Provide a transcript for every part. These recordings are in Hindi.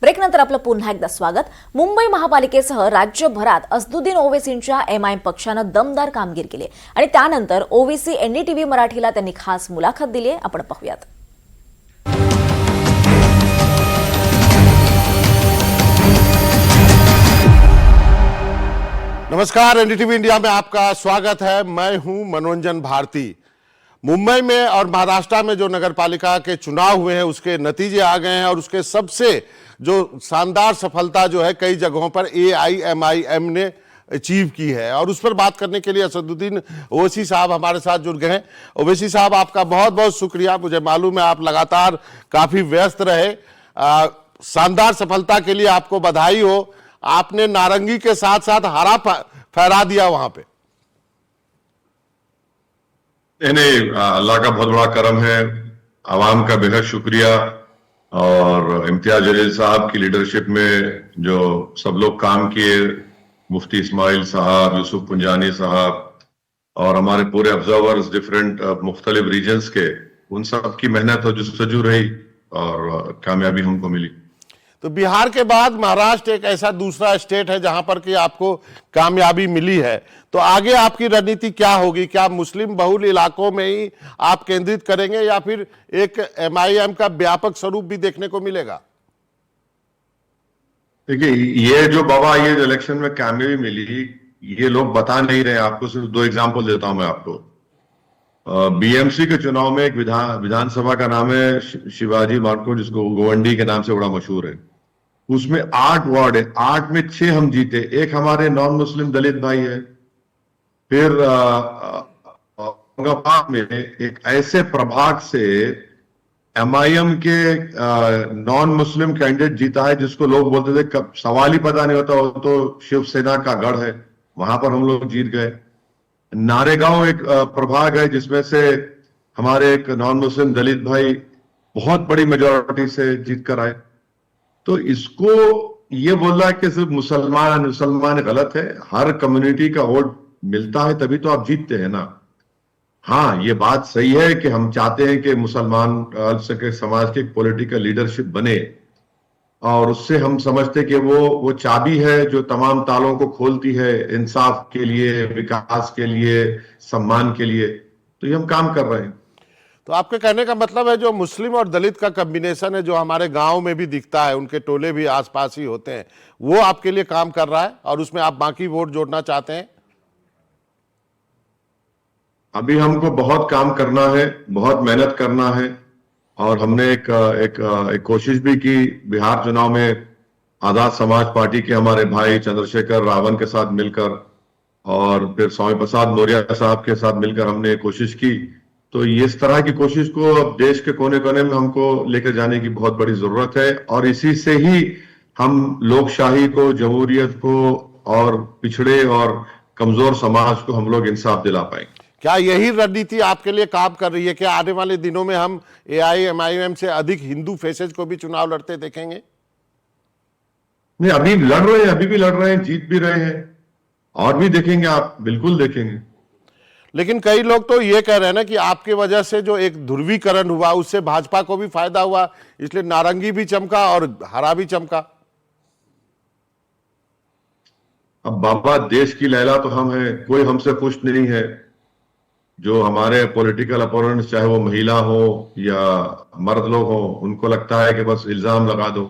ब्रेकनंतर आपलं पुन्हा एकदा स्वागत। मुंबई महापालिकेसह राज्यभरात असदुद्दीन ओवैसींच्या एमआयएम पक्षानं दमदार कामगिरी केली आणि त्यानंतर ओवैसी एनडीटीव्ही मराठीला त्यांनी खास मुलाखत दिली आहे। आपण पाहूयात। नमस्कार, एनडीटीवी इंडिया में आपका स्वागत है। मैं हूं मनोरंजन भारती। मुंबई में और महाराष्ट्र में जो नगरपालिका के चुनाव हुए हैं उसके नतीजे आ गए हैं और उसके सबसे जो शानदार सफलता जो है कई जगहों पर एआईएमआईएम ने अचीव की है और उस पर बात करने के लिए असदुद्दीन ओवैसी साहब हमारे साथ जुड़ गए हैं। ओवैसी साहब, आपका बहुत बहुत शुक्रिया। मुझे मालूम है आप लगातार काफी व्यस्त रहे। शानदार सफलता के लिए आपको बधाई हो। आपने नारंगी के साथ साथ हरा फहरा दिया वहां पे। नहीं, अल्लाह का बहुत बड़ा करम है, आवाम का बेहद शुक्रिया और इम्तियाज जलील साहब की लीडरशिप में जो सब लोग काम किए, मुफ्ती इस्माइल साहब, यूसुफ पुंजानी साहब और हमारे पूरे ऑब्जर्वर्स डिफरेंट मुख्तलिफ रीजन्स के, उन सब की मेहनत हो जो सजू रही और कामयाबी हमको मिली। तो बिहार के बाद महाराष्ट्र एक ऐसा दूसरा स्टेट है जहां पर कि आपको कामयाबी मिली है, तो आगे आपकी रणनीति क्या होगी? क्या मुस्लिम बहुल इलाकों में ही आप केंद्रित करेंगे या फिर एक एमआईएम का व्यापक स्वरूप भी देखने को मिलेगा? देखिए, ये जो बाबा ये इलेक्शन में कामयाबी मिली, ये लोग बता नहीं रहे। आपको सिर्फ दो एग्जांपल देता हूं मैं आपको। बीएमसी के चुनाव में एक विधानसभा का नाम है शिवाजी मार्को, जिसको गोवंडी के नाम से बड़ा मशहूर है। उसमें 8 वार्ड है, 8 में 6 हम जीते। एक हमारे नॉन मुस्लिम दलित भाई है। फिर औरंगाबाद में एक ऐसे प्रभाग से एमआईएम के नॉन मुस्लिम कैंडिडेट जीता है जिसको लोग बोलते थे कब सवाल ही पता नहीं होता, वो तो शिवसेना का गढ़ है। वहां पर हम लोग जीत गए। नारेगांव एक प्रभाग है जिसमें से हमारे एक नॉन मुस्लिम दलित भाई बहुत बड़ी मेजोरिटी से जीत कर आए। तो इसको ये बोल रहा है कि सिर्फ मुसलमान गलत है। हर कम्युनिटी का वोट मिलता है तभी तो आप जीतते हैं ना। हाँ, ये बात सही है कि हम चाहते हैं कि मुसलमान अल्पसंख्यक समाज की पॉलिटिकल लीडरशिप बने और उससे हम समझते कि वो चाबी है जो तमाम तालों को खोलती है इंसाफ के लिए, विकास के लिए, सम्मान के लिए। तो ये हम काम कर रहे हैं। तो आपके कहने का मतलब है जो मुस्लिम और दलित का कॉम्बिनेशन है, जो हमारे गांव में भी दिखता है, उनके टोले भी आसपास ही होते हैं, वो आपके लिए काम कर रहा है और उसमें आप बाकी वोट जोड़ना चाहते हैं? अभी हमको बहुत काम करना है, बहुत मेहनत करना है और हमने एक कोशिश भी की। बिहार चुनाव में आजाद समाज पार्टी के हमारे भाई चंद्रशेखर रावण के साथ मिलकर और फिर स्वामी प्रसाद मौर्य साहब के साथ मिलकर हमने कोशिश की। तो इस तरह की कोशिश को अब देश के कोने कोने में हमको लेकर जाने की बहुत बड़ी जरूरत है और इसी से ही हम लोकशाही को, जमहूरियत को और पिछड़े और कमजोर समाज को हम लोग इंसाफ दिला पाएंगे। क्या यही रणनीति आपके लिए काम कर रही है? क्या आने वाले दिनों में हम एआईएमआईएम से अधिक हिंदू फेसेज को भी चुनाव लड़ते देखेंगे? नहीं, अभी लड़ रहे हैं, अभी भी लड़ रहे हैं, जीत भी रहे हैं और भी देखेंगे, आप बिल्कुल देखेंगे। लेकिन कई लोग तो ये कह रहे हैं ना कि आपके वजह से जो एक ध्रुवीकरण हुआ उससे भाजपा को भी फायदा हुआ, इसलिए नारंगी भी चमका और हरा भी चमका। अब बाबा, देश की लैला तो हम हैं, कोई हमसे खुश नहीं है। जो हमारे पॉलिटिकल अपोनेंट्स, चाहे वो महिला हो या मर्द लोग हो, उनको लगता है कि बस इल्जाम लगा दो।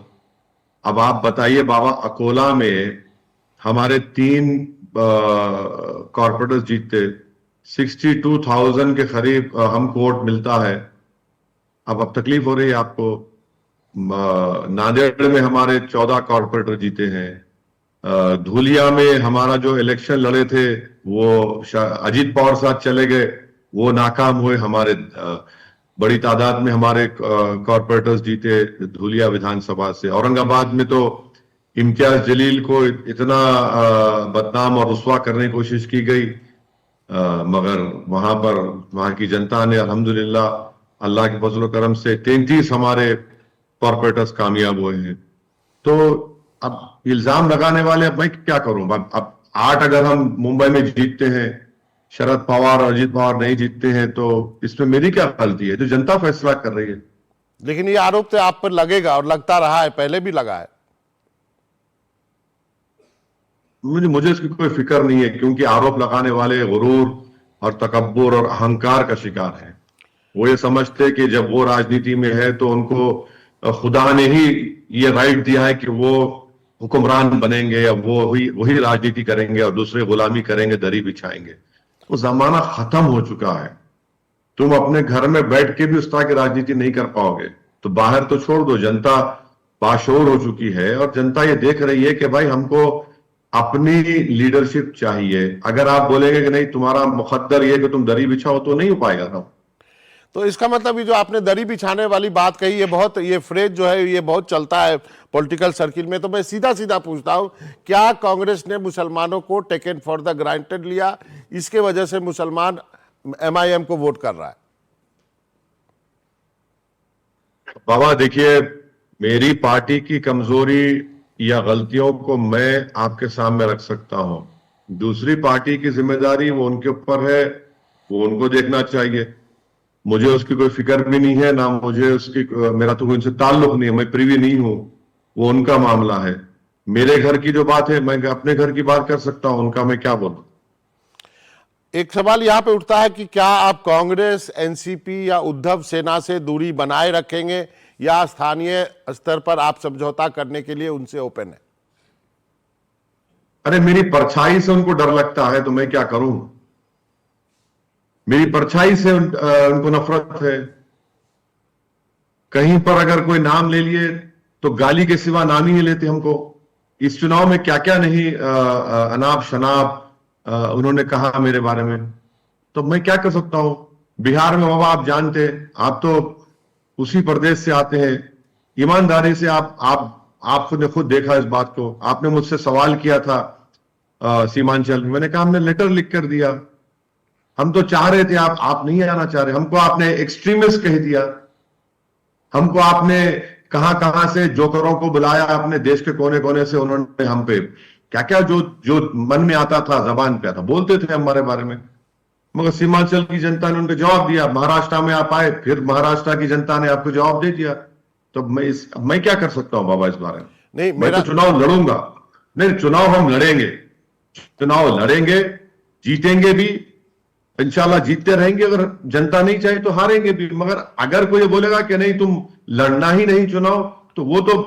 अब आप बताइए बाबा, अकोला में हमारे 3 कॉर्पोरेटर्स जीतते, 62,000 के करीब हमको वोट मिलता है। अब तकलीफ हो रही है आपको। नांदेड़ में हमारे 14 कॉर्पोरेटर जीते हैं। धुलिया में हमारा जो इलेक्शन लड़े थे वो अजीत पवार साथ चले गए, वो नाकाम हुए। हमारे बड़ी तादाद में हमारे कॉर्पोरेटर्स जीते धुलिया विधानसभा से। औरंगाबाद में तो इम्तियाज जलील को इतना बदनाम और रुस्वा करने की कोशिश की गई, मगर वहां की जनता ने अल्हम्दुलिल्लाह अल्लाह के फजल करम से 33 हमारे कॉर्पोरेटर्स कामयाब हुए हैं। तो अब इल्जाम लगाने वाले, अब मैं क्या करूं? अब 8 अगर हम मुंबई में जीतते हैं, शरद पवार और अजीत पवार नहीं जीतते हैं, तो इसमें मेरी क्या गलती है? जो जनता फैसला कर रही है। लेकिन ये आरोप तो आप पर लगेगा और लगता रहा है, पहले भी लगा है। मुझे इसकी कोई फिक्र नहीं है, क्योंकि आरोप लगाने वाले गुरूर और तकब्बुर और अहंकार का शिकार हैं। वो ये समझते कि जब वो राजनीति में है तो उनको खुदा ने ही ये राइट दिया है कि वो हुक्मरान बनेंगे या वो वही राजनीति करेंगे और दूसरे गुलामी करेंगे, दरी बिछाएंगे। वो जमाना खत्म हो चुका है। तुम अपने घर में बैठ के भी उस तरह की राजनीति नहीं कर पाओगे, तो बाहर तो छोड़ दो। जनता बाशऊर हो चुकी है और जनता ये देख रही है कि भाई हमको अपनी लीडरशिप चाहिए। अगर आप बोलेंगे कि नहीं तुम्हारा मुकद्दर ये कि तुम दरी बिछाओ, तो नहीं हो पाएगा ना। तो इसका मतलब ये जो आपने दरी बिछाने वाली बात कही, ये फ्रेज जो है ये बहुत चलता है पॉलिटिकल सर्किल में। तो मैं सीधा सीधा पूछता हूं, क्या कांग्रेस ने मुसलमानों को टेकन फॉर द ग्रांटेड लिया, इसके वजह से मुसलमान एमआईएम को वोट कर रहा है? बाबा देखिए, मेरी पार्टी की कमजोरी या गलतियों को मैं आपके सामने रख सकता हूं। दूसरी पार्टी की जिम्मेदारी वो उनके ऊपर है, वो उनको देखना चाहिए। मुझे उसकी कोई फिक्र भी नहीं है, ना मुझे उसकी, मेरा तो उनसे ताल्लुक नहीं है, मैं प्रिवी नहीं हूं। वो उनका मामला है। मेरे घर की जो बात है मैं अपने घर की बात कर सकता हूं, उनका मैं क्या बोलूं। एक सवाल यहां पे उठता है कि क्या आप कांग्रेस, एनसीपी या उद्धव सेना से दूरी बनाए रखेंगे या स्थानीय स्तर पर आप समझौता करने के लिए उनसे ओपन है? अरे मेरी परछाई से उनको डर लगता है तो मैं क्या करूं। मेरी परछाई से उनको नफरत है। कहीं पर अगर कोई नाम ले लिए तो गाली के सिवा नाम ही नहीं लेते हमको। इस चुनाव में क्या क्या नहीं अनाप शनाप उन्होंने कहा मेरे बारे में, तो मैं क्या कर सकता हूं। बिहार में बाबा आप जानते हैं, आप तो उसी प्रदेश से आते हैं। ईमानदारी से आपने खुद देखा इस बात को। आपने मुझसे सवाल किया था सीमांचल में, मैंने कहा हमने लेटर लिख कर दिया। हम तो चाह रहे थे, आप नहीं आना चाह रहे। हमको आपने एक्सट्रीमिस्ट कह दिया। हमको आपने कहां से जोकरों को बुलाया, अपने देश के कोने कोने से उन्होंने हम पे क्या क्या जो मन में आता था, जबान पे आता, बोलते थे हमारे बारे में। मगर सीमांचल की जनता ने उनको जवाब दिया। महाराष्ट्र में आप आए, फिर महाराष्ट्र की जनता ने आपको जवाब दे दिया। तो मैं क्या कर सकता हूं बाबा इस बारे में। नहीं, मैं तो चुनाव लड़ूंगा। नहीं, चुनाव हम लड़ेंगे, चुनाव लड़ेंगे, जीतेंगे भी इंशाल्लाह, जीतते रहेंगे। अगर जनता नहीं चाहे तो हारेंगे भी। मगर अगर कोई बोलेगा कि नहीं तुम लड़ना ही नहीं चुनाव, तो वो तो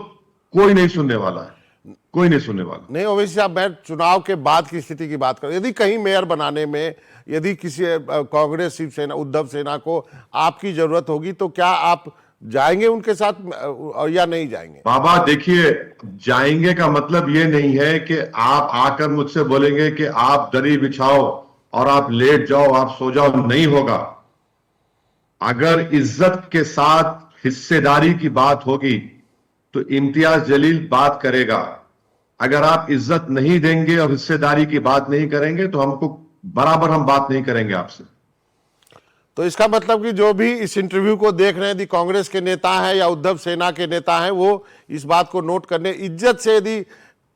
कोई नहीं सुनने वाला है, कोई नहीं सुनने वाला। नहीं, ओवैसी साहब, मैं चुनाव के बाद की स्थिति की बात करूं। यदि कहीं मेयर बनाने में यदि किसी कांग्रेस, शिवसेना, उद्धव सेना को आपकी जरूरत होगी तो क्या आप जाएंगे उनके साथ या नहीं जाएंगे? बाबा देखिए, जाएंगे का मतलब ये नहीं है कि आप आकर मुझसे बोलेंगे कि आप दरी बिछाओ और आप लेट जाओ, आप सो जाओ, नहीं होगा। अगर इज्जत के साथ हिस्सेदारी की बात होगी तो इम्तियाज जलील बात करेगा। अगर आप इज्जत नहीं देंगे और हिस्सेदारी की बात नहीं करेंगे तो हमको बराबर हम बात नहीं करेंगे आपसे। तो इसका मतलब कि जो भी इस इंटरव्यू को देख रहे हैं, यदि कांग्रेस के नेता हैं या उद्धव सेना के नेता हैं, वो इस बात को नोट करने, इज्जत से यदि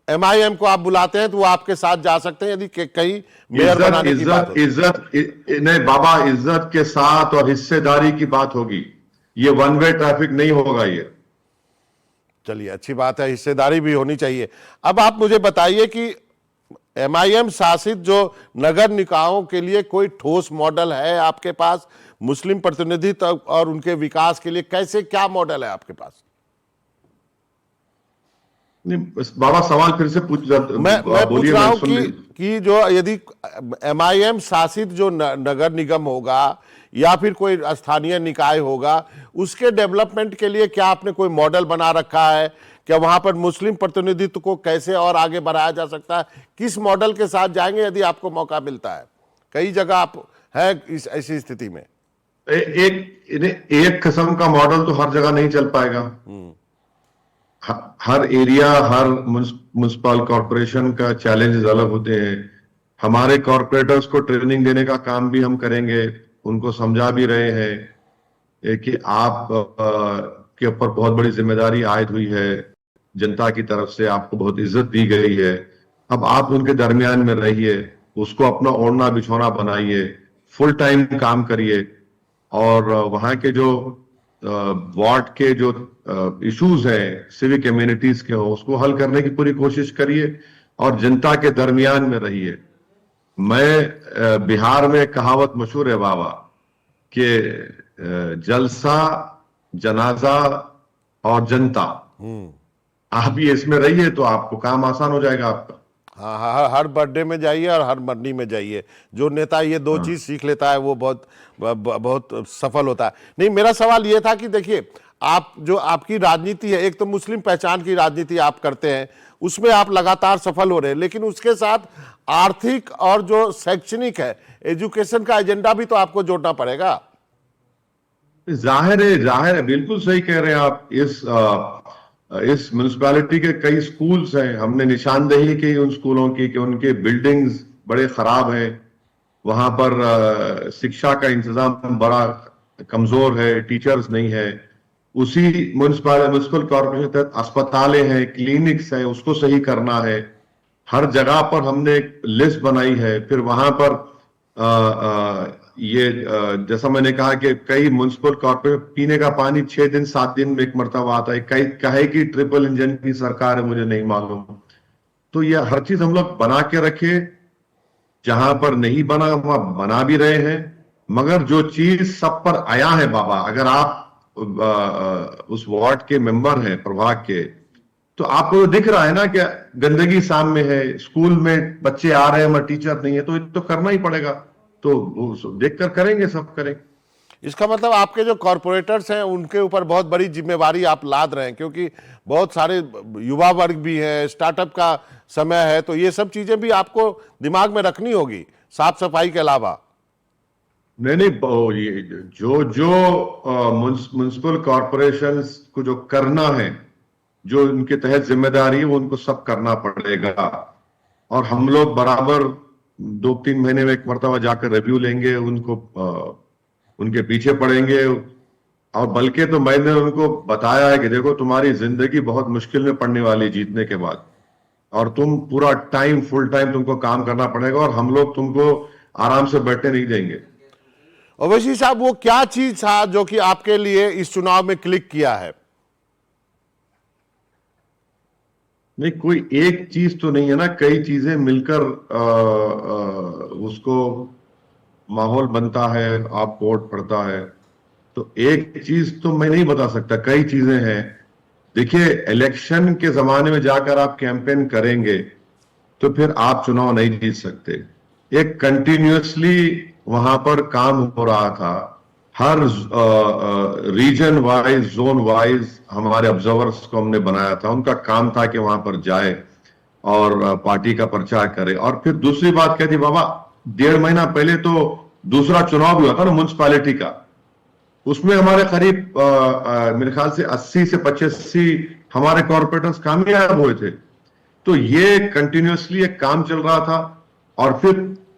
एमआईएम को आप बुलाते हैं तो वो आपके साथ जा सकते हैं यदि कहीं मेयर बनाने की बात हो। इज्जत नहीं बाबा, इज्जत के साथ और हिस्सेदारी की बात होगी। ये वन वे ट्रैफिक नहीं होगा। ये चलिए, अच्छी बात है, हिस्सेदारी भी होनी चाहिए। अब आप मुझे बताइए कि एमआईएम शासित जो नगर निकायों के लिए कोई ठोस मॉडल है आपके पास? मुस्लिम प्रतिनिधित्व और उनके विकास के लिए कैसे, क्या मॉडल है आपके पास? नहीं बाबा, सवाल फिर से पूछ मैं पूछ रहा हूं कि जो यदि एमआईएम शासित जो नगर निगम होगा या फिर कोई स्थानीय निकाय होगा, उसके डेवलपमेंट के लिए क्या आपने कोई मॉडल बना रखा है? क्या वहां पर मुस्लिम प्रतिनिधित्व को कैसे और आगे बढ़ाया जा सकता है? किस मॉडल के साथ जाएंगे यदि आपको मौका मिलता है? कई जगह आप है इस ऐसी स्थिति में। एक किस्म का मॉडल तो हर जगह नहीं चल पाएगा। हर एरिया, हर म्युनिसिपल कॉर्पोरेशन का चैलेंजेस अलग होते हैं। हमारे कॉर्पोरेटर्स को ट्रेनिंग देने का काम भी हम करेंगे, उनको समझा भी रहे हैं कि आप के ऊपर बहुत बड़ी जिम्मेदारी आयद हुई है, जनता की तरफ से आपको बहुत इज्जत दी गई है। अब आप उनके दरमियान में रहिए, उसको अपना ओढ़ना बिछौना बनाइए, फुल टाइम काम करिए और वहां के जो वार्ड के जो इश्यूज हैं सिविक कम्युनिटीज के हो, उसको हल करने की पूरी कोशिश करिए। और जनता के दरमियान में रहिए। मैं बिहार में कहावत मशहूर है बाबा कि जलसा, जनाजा और जनता, आप भी इसमें रहिए तो आपको काम आसान हो जाएगा आपका। हाँ हाँ, हर बर्थडे में जाइए और हर मरनी में जाइए। जो नेता ये दो चीज सीख लेता है वो बहुत सफल होता है। नहीं, मेरा सवाल ये था कि देखिए, आप जो आपकी राजनीति है, एक तो मुस्लिम पहचान की राजनीति आप करते हैं, उसमें आप लगातार सफल हो रहे हैं, लेकिन उसके साथ आर्थिक और जो शैक्षणिक है, एजुकेशन का एजेंडा भी तो आपको जोड़ना पड़ेगा। जाहिर है, बिल्कुल सही कह रहे हैं आप। इस म्युनिसिपैलिटी के कई स्कूल्स हैं, हमने निशानदेही की उन स्कूलों की कि उनके बिल्डिंग्स बड़े खराब हैं, वहां पर शिक्षा का इंतजाम बड़ा कमजोर है, टीचर्स नहीं है। उसी म्युनिसिपल कॉर्पोरेशन तहत अस्पतालें हैं, क्लिनिक्स हैं, उसको सही करना है। हर जगह पर हमने एक लिस्ट बनाई है। फिर वहां पर जैसा मैंने कहा कि कई म्युनिसिपल कॉर्पोरेशन पीने का पानी 6 दिन 7 दिन में एक मरतबा आता है। कई कहे कि ट्रिपल इंजन की सरकार है, मुझे नहीं मालूम। तो ये हर चीज हम लोग बना के रखे, जहां पर नहीं बना वहां बना भी रहे हैं। मगर जो चीज सब पर आया है बाबा, अगर आप उस वार्ड के मेंबर हैं, प्रभाग के, तो आपको दिख रहा है ना कि गंदगी सामने है, स्कूल में बच्चे आ रहे हैं मगर टीचर नहीं है, तो करना ही पड़ेगा। तो देखकर करेंगे, सब करेंगे। इसका मतलब आपके जो कॉरपोरेटर्स हैं उनके ऊपर बहुत बड़ी जिम्मेवारी आप लाद रहे हैं, क्योंकि बहुत सारे युवा वर्ग भी है, स्टार्टअप का समय है, तो ये सब चीजें भी आपको दिमाग में रखनी होगी, साफ सफाई के अलावा। नहीं, ये जो म्युनिसिपल कॉरपोरेशंस को जो करना है, जो उनके तहत जिम्मेदारी है, वो उनको सब करना पड़ेगा। और हम लोग बराबर 2-3 महीने में एक मरतबा जाकर रिव्यू लेंगे, उनके पीछे पड़ेंगे। और बल्कि तो मैंने उनको बताया है कि देखो, तुम्हारी जिंदगी बहुत मुश्किल में पड़ने वाली जीतने के बाद, और तुम पूरा टाइम, फुल टाइम तुमको काम करना पड़ेगा, और हम लोग तुमको आराम से बैठने नहीं देंगे। ओवैसी साहब, वो क्या चीज था जो कि आपके लिए इस चुनाव में क्लिक किया है? नहीं, कोई एक चीज तो नहीं है ना, कई चीजें मिलकर उसको माहौल बनता है, आप वोट पड़ता है। तो एक चीज तो मैं नहीं बता सकता, कई चीजें हैं। देखिए, इलेक्शन के जमाने में जाकर आप कैंपेन करेंगे तो फिर आप चुनाव नहीं जीत सकते। एक कंटिन्यूअसली वहां पर काम हो रहा था, हर रीजन वाइज, जोन वाइज हमारे ऑब्जर्वर्स को हमने बनाया था। उनका काम था कि वहां पर जाए और पार्टी का प्रचार करे। और फिर दूसरी बात क्या थी बाबा, 1.5 महीना पहले तो दूसरा चुनाव भी हुआ था ना म्युनिसिपैलिटी का, उसमें हमारे करीब मेरे ख्याल से 80 से 85 हमारे कॉर्पोरेटर्स कामयाब हुए थे। तो ये कंटिन्यूअसली एक काम चल रहा था। और फिर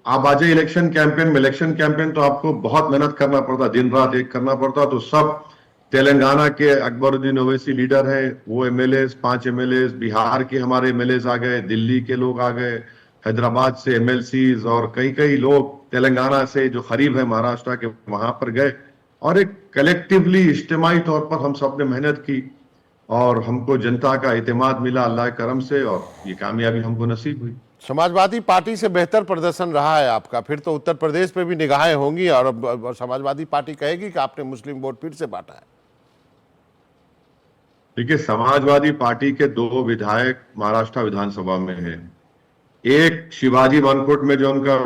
आप आ जाए इलेक्शन कैंपेन में, इलेक्शन कैंपेन तो आपको बहुत मेहनत करना पड़ता, दिन रात एक करना पड़ता। तो सब तेलंगाना के अकबरुद्दीन ओवैसी लीडर हैं, वो एमएलए, 5 एमएलए, बिहार के हमारे एमएलए आ गए, दिल्ली के लोग आ गए, हैदराबाद से एमएलसीज, और कई लोग तेलंगाना से जो करीब है महाराष्ट्र के, वहां पर गए। और एक कलेक्टिवली इज्तिमाई तौर पर हम सब ने मेहनत की, और हमको जनता का इत्मीनान मिला अल्लाह के करम से, और ये कामयाबी हमको नसीब हुई। समाजवादी पार्टी से बेहतर प्रदर्शन रहा है आपका, फिर तो उत्तर प्रदेश पे भी निगाहें होंगी, और समाजवादी पार्टी कहेगी कि आपने मुस्लिम वोट फिर से बांटा है। देखिए, समाजवादी पार्टी के 2 विधायक महाराष्ट्र विधानसभा में हैं। एक शिवाजी बानकोट में जो उनका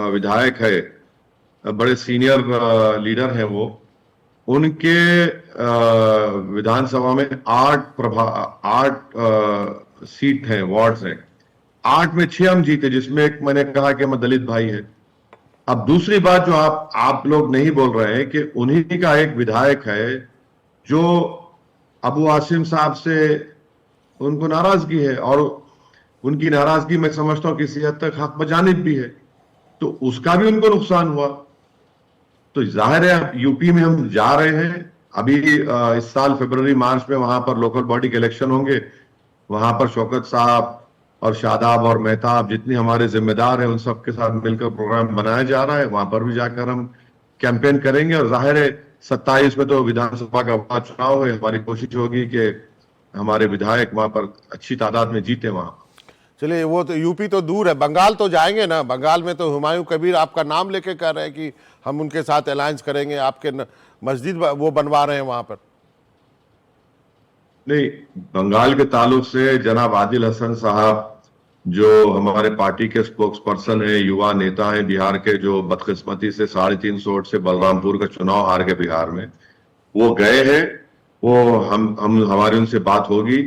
विधायक है, बड़े सीनियर लीडर हैं वो, उनके विधानसभा में 8 सीट हैं, वार्ड्स हैं। 8 में 6 हम जीते, जिसमें एक मैंने कहा कि मैं दलित भाई है। अब दूसरी बात जो आप लोग नहीं बोल रहे हैं कि उन्हीं का एक विधायक है जो अबू आसिम साहब से उनको नाराजगी है, और उनकी नाराजगी मैं समझता हूं किसी हद तक हक बजानिब भी है, तो उसका भी उनको नुकसान हुआ। तो जाहिर है यूपी में हम जा रहे हैं अभी, इस साल फरवरी मार्च में वहां पर लोकल बॉडी के इलेक्शन होंगे। वहां पर शौकत साहब और शादाब और मेहताब, जितने हमारे जिम्मेदार हैं, उन सबके साथ मिलकर प्रोग्राम बनाया जा रहा है। वहां पर भी जाकर हम कैंपेन करेंगे। और जाहिर है 27 में तो विधानसभा का चुनाव है, हमारी कोशिश होगी कि हमारे विधायक वहां पर अच्छी तादाद में जीते। वहां चलिए, वो तो यूपी तो दूर है, बंगाल तो जाएंगे ना। बंगाल में तो हुमायूं कबीर आपका नाम लेके कह रहे हैं कि हम उनके साथ अलायंस करेंगे, आपके मस्जिद वो बनवा रहे हैं वहां पर। नहीं, बंगाल के ताल्लुक से जनाब आदिल हसन साहब जो हमारे पार्टी के स्पोक्स पर्सन है, युवा नेता है बिहार के, जो बदकिस्मती से 350 वोट से बलरामपुर का चुनाव हार के बिहार में, वो गए हैं। वो हम हमारी उनसे बात होगी,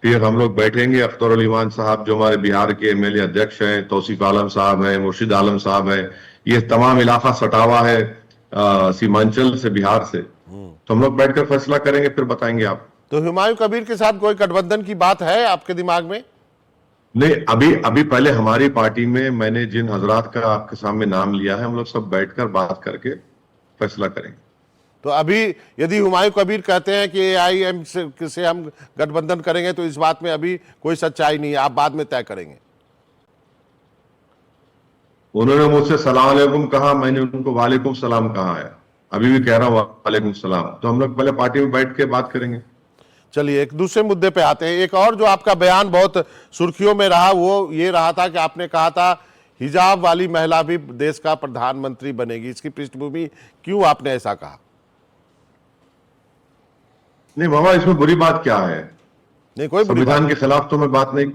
फिर हम लोग बैठेंगे। अख्तर उल ईमान साहब जो हमारे बिहार के एमएलए अध्यक्ष हैं, तौसीफ आलम साहब हैं, मुर्शिद आलम साहब हैं, ये तमाम इलाका सटावा है सीमांचल से, बिहार से। तो हम लोग बैठकर फैसला करेंगे, फिर बताएंगे आप। तो हुमायूं कबीर के साथ कोई गठबंधन की बात है आपके दिमाग में? नहीं, अभी पहले हमारी पार्टी में मैंने जिन हजरात का आपके सामने नाम लिया है, हम लोग सब बैठकर बात करके फैसला करेंगे। तो अभी यदि हुमायूं कबीर कहते हैं कि एआईएम से हम गठबंधन करेंगे, तो इस बात में अभी कोई सच्चाई नहीं है, आप बाद में तय करेंगे। उन्होंने मुझसे सलाम अलैकुम कहा, मैंने उनको वालेकुम सलाम कहा है, अभी भी कह रहा हूं वालेकुम सलाम। तो हम लोग पहले पार्टी में बैठ के बात करेंगे। चलिए, एक दूसरे मुद्दे पे आते हैं। एक और जो आपका बयान बहुत सुर्खियों में रहा, वो ये रहा था कि आपने कहा था हिजाब वाली महिला भी देश का प्रधानमंत्री बनेगी। इसकी पृष्ठभूमि क्यों आपने ऐसा कहा? नहीं बाबा, इसमें बुरी बात क्या है? नहीं, कोई बुरी बात संविधान के खिलाफ तो मैं बात नहीं,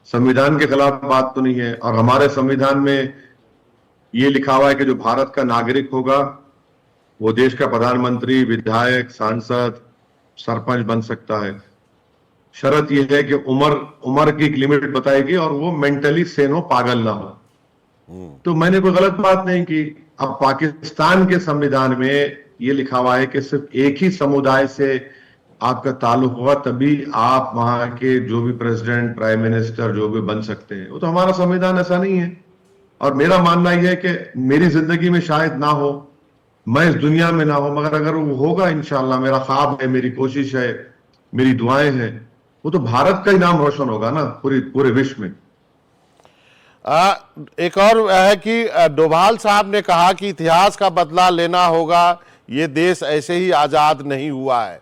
संविधान के खिलाफ बात तो नहीं है। और हमारे संविधान में ये लिखा हुआ है कि जो भारत का नागरिक होगा वो देश का प्रधानमंत्री, विधायक, सांसद, सरपंच बन सकता है। शर्त यह है कि उम्र की एक लिमिट बताएगी और वो मेंटली सेन हो, पागल ना हो। तो मैंने कोई गलत बात नहीं की। अब पाकिस्तान के संविधान में ये लिखा हुआ है कि सिर्फ एक ही समुदाय से आपका ताल्लुक होगा, तभी आप वहां के जो भी प्रेसिडेंट, प्राइम मिनिस्टर जो भी बन सकते हैं। वो तो हमारा संविधान ऐसा नहीं है। और मेरा मानना यह है कि मेरी जिंदगी में शायद ना हो, मैं इस दुनिया में ना हो, मगर अगर वो होगा इंशाल्लाह, मेरा ख्वाब है, मेरी कोशिश है, मेरी दुआएं हैं, वो तो भारत का ही नाम रोशन होगा ना पूरे विश्व में। एक और है कि डोभाल साहब ने कहा कि इतिहास का बदला लेना होगा, ये देश ऐसे ही आजाद नहीं हुआ है।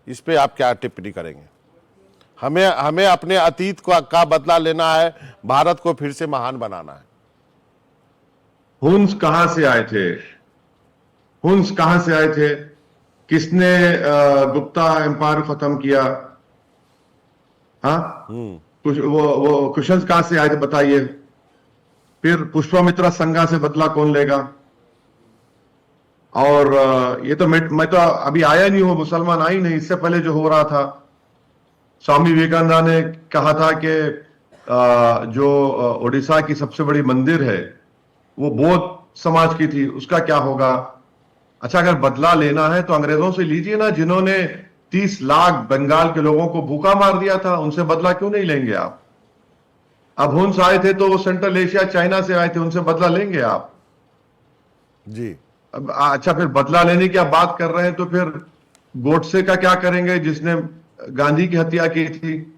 इस पे आप क्या टिप्पणी करेंगे? हमें अपने अतीत का बदला लेना है, भारत को फिर से महान बनाना है। हुन्स कहां से आए थे? हुन्स कहां से आए थे? किसने गुप्ता एम्पायर खत्म किया? हाँ, वो कुशल कहां से आए थे बताइए? फिर पुष्पमित्रा संघा से बदला कौन लेगा? और ये तो मैं तो अभी आया नहीं हूं, मुसलमान आई नहीं, इससे पहले जो हो रहा था, स्वामी विवेकानंद ने कहा था कि जो उड़ीसा की सबसे बड़ी मंदिर है वो बौद्ध समाज की थी, उसका क्या होगा? अच्छा, अगर बदला लेना है तो अंग्रेजों से लीजिए ना, जिन्होंने 30 लाख बंगाल के लोगों को भूखा मार दिया था, उनसे बदला क्यों नहीं लेंगे आप? अब हुन्स आए थे तो वो सेंट्रल एशिया, चाइना से आए थे, उनसे बदला लेंगे आप? जी। अब अच्छा, फिर बदला लेने की आप बात कर रहे हैं तो फिर गोडसे का क्या करेंगे, जिसने गांधी की हत्या की थी?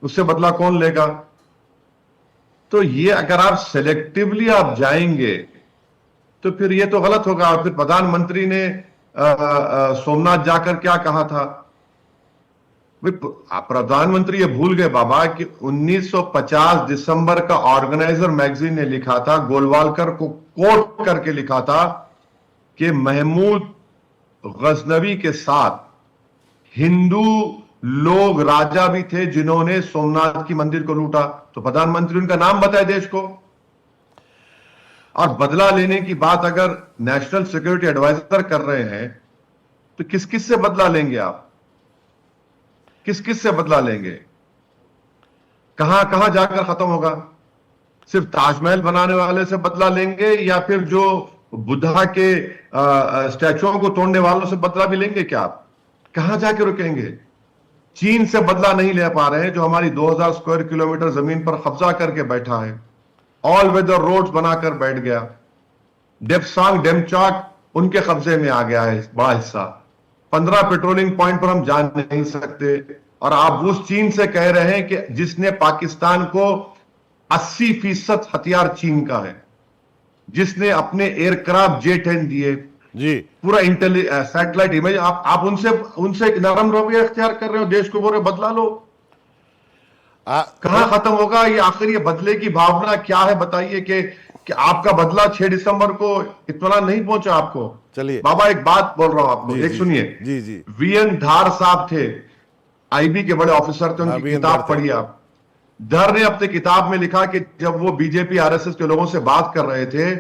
उससे बदला कौन लेगा? तो ये अगर आप सेलेक्टिवली आप जाएंगे तो फिर ये तो गलत होगा। फिर प्रधानमंत्री ने सोमनाथ जाकर क्या कहा था? प्रधानमंत्री ये भूल गए बाबा कि 1950 दिसंबर का ऑर्गेनाइजर मैगजीन ने लिखा था, गोलवालकर को कोट करके लिखा था कि महमूद गजनवी के साथ हिंदू लोग, राजा भी थे जिन्होंने सोमनाथ की मंदिर को लूटा। तो प्रधानमंत्री उनका नाम बताए देश को। और बदला लेने की बात अगर नेशनल सिक्योरिटी एडवाइजर कर रहे हैं तो किस किस से बदला लेंगे आप? किस किस से बदला लेंगे? कहां कहां जाकर खत्म होगा? सिर्फ ताजमहल बनाने वाले से बदला लेंगे या फिर जो बुद्धा के स्टैचुओं को तोड़ने वालों से बदला भी लेंगे क्या आप? कहां जाके रुकेंगे? चीन से बदला नहीं ले पा रहे हैं, जो हमारी 2000 स्क्वायर किलोमीटर जमीन पर कब्जा करके बैठा है, ऑल वेदर रोड्स बनाकर बैठ गया। डेप्सांग डेमचाक उनके कब्जे में आ गया है बड़ा हिस्सा। 15 पेट्रोलिंग पॉइंट पर हम जा नहीं सकते। और आप उस चीन से कह रहे हैं कि जिसने पाकिस्तान को 80% हथियार चीन का है, जिसने अपने एयरक्राफ्ट J-10 दिए, जी, पूरा सैटेलाइट इमेज, आप उनसे नरम रवैया इख्तियार कर रहे हो, देश को बोल रहे बदला लो। कहां खत्म होगा ये? आखिर ये बदले की भावना क्या है बताइए कि आपका बदला 6 दिसंबर को इत्मीनान नहीं पहुंचा आपको? चलिए बाबा एक बात बोल रहा हूं आपको, जी, एक जी, सुनिए। जी जी वीएन धार साहब थे, आईबी के बड़े ऑफिसर थे, उनकी वीएन किताब धार थे। पढ़िए आप। धर ने अपने किताब में लिखा कि जब वो बीजेपी आरएसएस के लोगों से बात कर रहे थे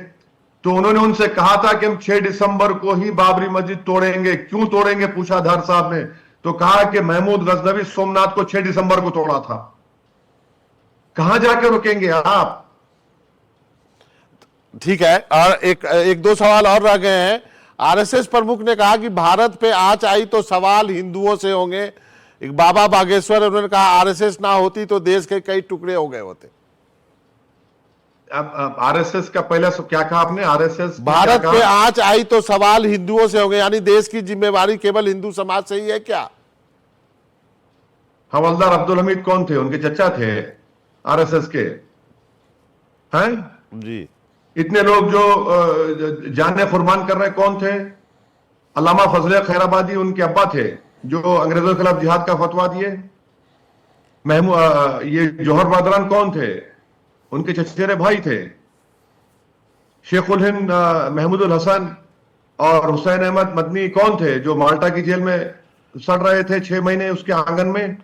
तो उन्होंने उनसे कहा था कि हम 6 दिसंबर को ही बाबरी मस्जिद तोड़ेंगे। क्यों तोड़ेंगे पूछा धर साहब ने, तो कहा कि महमूद गजनवी सोमनाथ को 6 दिसंबर को तोड़ा था। कहां जाके रुकेंगे आप? ठीक है। और एक दो सवाल और रह गए हैं। आरएसएस प्रमुख ने कहा कि भारत पे आंच आई तो सवाल हिंदुओं से होंगे। एक बाबा बागेश्वर, उन्होंने कहा आरएसएस ना होती तो देश के कई टुकड़े हो गए होते। अब आरएसएस का पहले क्या कहा आपने? आरएसएस भारत पे आंच आई तो सवाल हिंदुओं से होंगे, यानी देश की जिम्मेवारी केवल हिंदू समाज से ही है क्या? हवलदार अब्दुल हमीद कौन थे? उनके चचा थे आरएसएस के, हैं? जी। इतने लोग जो जाने फुरमान कर रहे कौन थे? अल्लामा फजले खैराबादी उनके अब्बा थे जो अंग्रेजों के खिलाफ जिहाद का फतवा दिए। ये जौहर बादरान कौन थे? उनके चचेरे भाई थे। शेखुल हिंद महमूदुल हसन और हुसैन अहमद मदनी कौन थे जो माल्टा की जेल में सड़ रहे थे 6 महीने उसके आंगन में?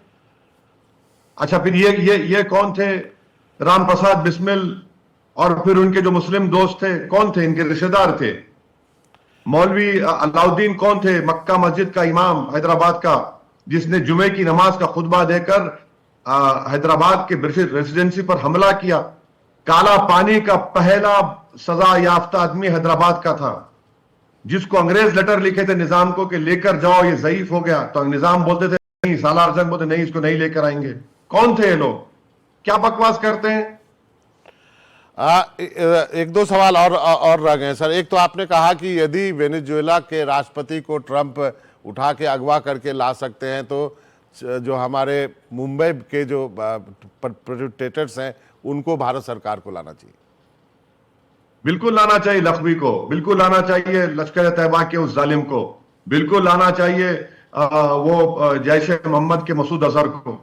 अच्छा, फिर ये कौन थे? राम प्रसाद बिस्मिल और फिर उनके जो मुस्लिम दोस्त थे कौन थे? इनके रिश्तेदार थे। मौलवी अलाउद्दीन कौन थे? मक्का मस्जिद का इमाम हैदराबाद का, जिसने जुमे की नमाज का खुतबा देकर हैदराबाद के ब्रिटिश रेसिडेंसी पर हमला किया। काला पानी का पहला सजा याफ्ता आदमी हैदराबाद का था, जिसको अंग्रेज लेटर लिखे थे निजाम को कि लेकर जाओ, ये ज़ईफ हो गया। तो निजाम बोलते थे नहीं, सालार जंग बोलते नहीं, इसको नहीं लेकर आएंगे। कौन थे ये लोग? क्या बकवास करते हैं? एक दो सवाल और रह गए सर। एक तो आपने कहा कि यदि वेनेजुएला के राष्ट्रपति को ट्रंप उठा के अगवा करके ला सकते हैं तो जो हमारे मुंबई के जो प्रोटेक्टर्स हैं उनको भारत सरकार को लाना चाहिए। बिल्कुल लाना चाहिए लखवी को, बिल्कुल लाना चाहिए लश्कर तैयबा के उस जालिम को, बिल्कुल लाना चाहिए वो जैश ए मोहम्मद के मसूद अजहर को।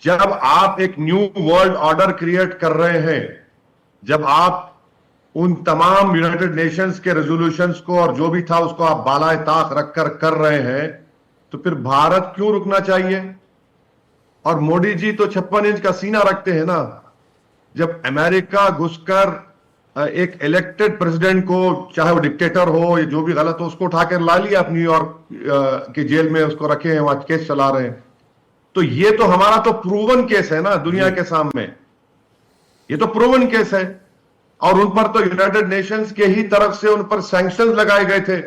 जब आप एक न्यू वर्ल्ड ऑर्डर क्रिएट कर रहे हैं, जब आप उन तमाम यूनाइटेड नेशंस के रेजोल्यूशंस को और जो भी था उसको आप बालाए ताक रखकर कर रहे हैं, तो फिर भारत क्यों रुकना चाहिए? और मोदी जी तो 56 इंच का सीना रखते हैं ना। जब अमेरिका घुसकर एक इलेक्टेड प्रेसिडेंट को, चाहे वो डिक्टेटर हो या जो भी गलत हो, उसको उठाकर ला लिया अपनी न्यूयॉर्क की जेल में, उसको रखे हैं, वहां केस चला रहे हैं। तो ये तो हमारा तो प्रूवन केस है ना दुनिया के सामने, ये तो प्रूवन केस है। और उन पर तो यूनाइटेड नेशंस के ही तरफ से उन पर सैंक्शंस लगाए गए थे,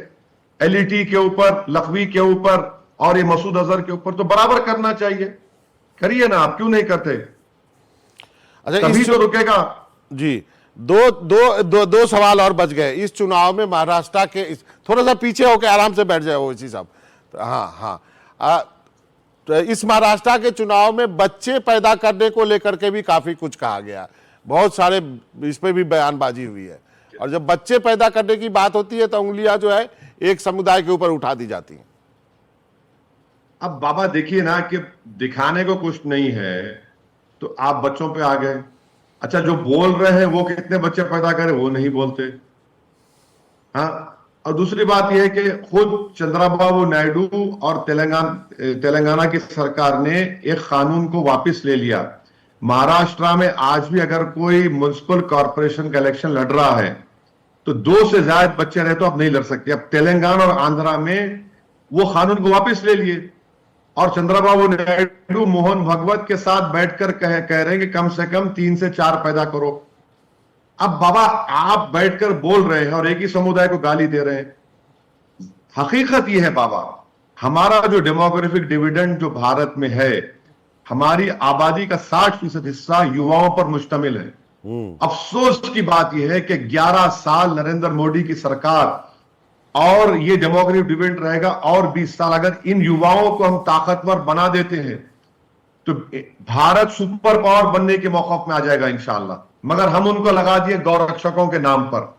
एलईटी के ऊपर, लखवी के ऊपर और ये मसूद अजहर के ऊपर। तो बराबर करना चाहिए, करिए ना, आप क्यों नहीं करते? अच्छा, तभी तो रुकेगा जी। दो सवाल और बच गए। इस चुनाव में महाराष्ट्र के थोड़ा सा पीछे होकर आराम से बैठ जाए वो इसी साहब। हाँ, तो इस महाराष्ट्र के चुनाव में बच्चे पैदा करने को लेकर के भी काफी कुछ कहा गया, बहुत सारे इस पे भी बयानबाजी हुई है। और जब बच्चे पैदा करने की बात होती है तो उंगलियां जो है एक समुदाय के ऊपर उठा दी जाती हैं। अब बाबा देखिए ना कि दिखाने को कुछ नहीं है तो आप बच्चों पे आ गए। अच्छा, जो बोल रहे हैं वो कितने बच्चे पैदा करें वो नहीं बोलते। हाँ, और दूसरी बात यह है कि खुद चंद्रबाबू नायडू और तेलंगाना की सरकार ने एक कानून को वापस ले लिया। महाराष्ट्र में आज भी अगर कोई म्युनिसिपल कॉर्पोरेशन का इलेक्शन लड़ रहा है तो 2 से ज्यादा बच्चे रहे तो आप नहीं लड़ सकते। अब तेलंगाना और आंध्रा में वो कानून को वापस ले लिए और चंद्रबाबू नायडू मोहन भगवत के साथ बैठकर कह रहे हैं कि कम से कम 3 से 4 पैदा करो। अब बाबा आप बैठकर बोल रहे हैं और एक ही समुदाय को गाली दे रहे हैं। हकीकत यह है बाबा, हमारा जो डेमोग्राफिक डिविडेंड जो भारत में है, हमारी आबादी का 60% हिस्सा युवाओं पर मुश्तमिल है। अफसोस की बात यह है कि 11 साल नरेंद्र मोदी की सरकार और ये डेमोग्राफिक डिविडेंड रहेगा और 20 साल। अगर इन युवाओं को हम ताकतवर बना देते हैं तो भारत सुपर पावर बनने के मौके में आ जाएगा इंशाअल्लाह। मगर हम उनको लगा दिए गौरक्षकों के नाम पर,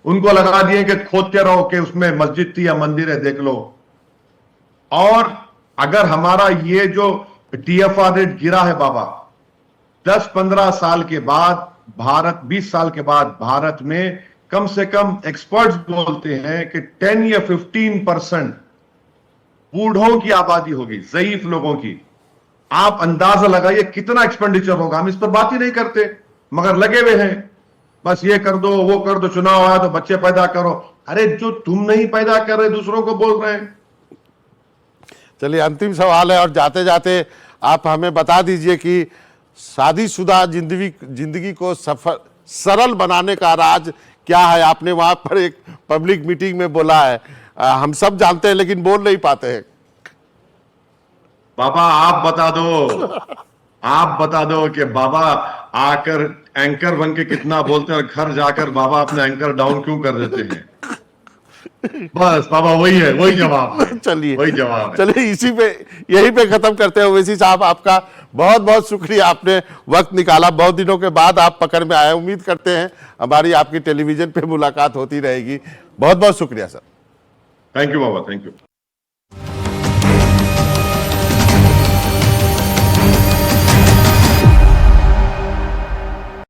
उनको लगा दिए कि खोदते रहो कि उसमें मस्जिद थी या मंदिर है, देख लो। और अगर हमारा ये जो TFR रेट गिरा है बाबा। 10-15 साल के बाद भारत, 20 साल के बाद भारत में कम से कम एक्सपर्ट्स बोलते हैं कि 10 या 15% बूढ़ों की आबादी होगी, ज़ईफ लोगों की। आप अंदाजा लगाइए कितना एक्सपेंडिचर होगा। हम इस पर बात ही नहीं करते, मगर लगे हुए हैं, बस ये कर दो, वो कर दो, चुनाव आया तो बच्चे पैदा करो। अरे जो तुम नहीं पैदा कर रहे दूसरों को बोल रहे हैं। चलिए, अंतिम सवाल है और जाते जाते आप हमें बता दीजिए कि शादीशुदा जिंदगी को सरल बनाने का राज क्या है। आपने वहां पर एक पब्लिक मीटिंग में बोला है, हम सब जानते हैं लेकिन बोल नहीं पाते हैं। बाबा आप बता दो, आप बता दो कि बाबा आकर एंकर बन के कितना बोलते हैं और घर जाकर बाबा अपना एंकर डाउन क्यों कर देते हैं। बस बाबा वही है, वही जवाब है। चलिए, वही जवाब है। चलिए इसी पे, यहीं पे खत्म करते हैं। ओवैसी साहब, आपका बहुत बहुत शुक्रिया, आपने वक्त निकाला। बहुत दिनों के बाद आप पकड़ में आए। उम्मीद करते हैं हमारी आपकी टेलीविजन पे मुलाकात होती रहेगी। बहुत बहुत शुक्रिया sir. Thank you Baba, thank you.